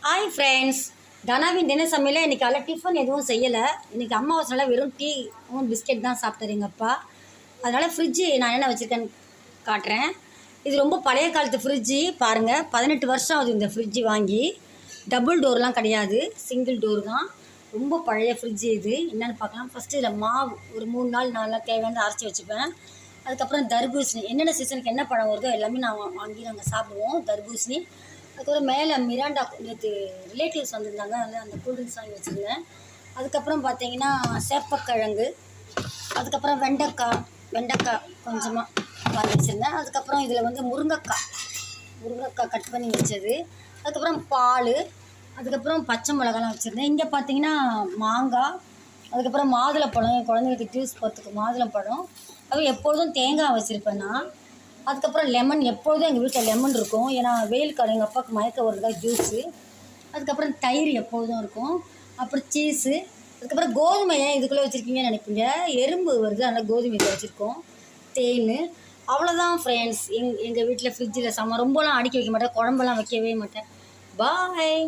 Hi friends, தனாவின் தின சமையல இன்றைக்கி காலைல டிஃபன் எதுவும் செய்யலை. இன்றைக்கி அம்மாவாசைனால வெறும் டீ பிஸ்கெட் தான் சாப்பிட்டாரு எங்கள் அப்பா. அதனால் ஃப்ரிட்ஜு நான் என்ன வச்சுருக்கேன்னு காட்டுறேன். இது ரொம்ப பழைய காலத்து ஃப்ரிட்ஜு பாருங்கள். 18 வருஷம் ஆகுது இந்த ஃப்ரிட்ஜு வாங்கி. டபுள் டோர்லாம் கிடையாது, சிங்கிள் டோர் தான். ரொம்ப பழைய ஃப்ரிட்ஜு இது. என்னென்னு பார்க்கலாம். ஃபஸ்ட்டு இதில் மாவு ஒரு 3 நாள் 4 நாள் தேவையானது அரைச்சி வச்சுப்பேன். அதுக்கப்புறம் தர்பூசணி, என்னென்ன சீசனுக்கு என்ன பழம் வருதோ எல்லாமே வாங்கி நாங்கள் சாப்பிடுவோம். தர்பூசணி, அதுக்கப்புறம் மேலே மிராண்டா, நேற்று ரிலேட்டிவ்ஸ் வந்திருந்தாங்க, அதனால் அந்த கூல்ட்ரிங்க்ஸ் வாங்கி வச்சுருந்தேன். அதுக்கப்புறம் பார்த்தீங்கன்னா சேப்பக்கிழங்கு, அதுக்கப்புறம் வெண்டைக்காய் கொஞ்சமாக வாங்கி வச்சுருந்தேன். அதுக்கப்புறம் இதில் வந்து முருங்கைக்காய் கட் பண்ணி வச்சது. அதுக்கப்புறம் பால், அதுக்கப்புறம் பச்சை மிளகாலாம் வச்சுருந்தேன். இங்கே பார்த்தீங்கன்னா மாங்காய், அதுக்கப்புறம் மாதுளப்பழம், என் குழந்தைங்களுக்கு ஜூஸ் போகிறதுக்கு மாதுளப்பழம். அதுவும் எப்பொழுதும் தேங்காய் வச்சுருப்பேன் நான். அதுக்கப்புறம் லெமன், எப்பொழுதும் எங்கள் வீட்டில் லெமன் இருக்கும். ஏன்னா வெயில் காலம், எங்கள் அப்பாவுக்கு மயக்கம் வருதுக்காக ஜூஸு. அதுக்கப்புறம் தயிர் எப்பொழுதும் இருக்கும். அப்புறம் சீஸு. அதுக்கப்புறம் கோதுமை ஏன் இதுக்குள்ளே வச்சுருக்கீங்கன்னு நினைப்பீங்க, எறும்பு வருது அதனால் கோதுமை இதில் வச்சுருக்கோம். தேன், அவ்வளோதான் ஃப்ரெண்ட்ஸ். எங்கள் வீட்டில் ஃப்ரிட்ஜில் ரொம்பலாம் அடுக்கி வைக்க மாட்டேன், குழம்பெல்லாம் வைக்கவே மாட்டேன். பாய்.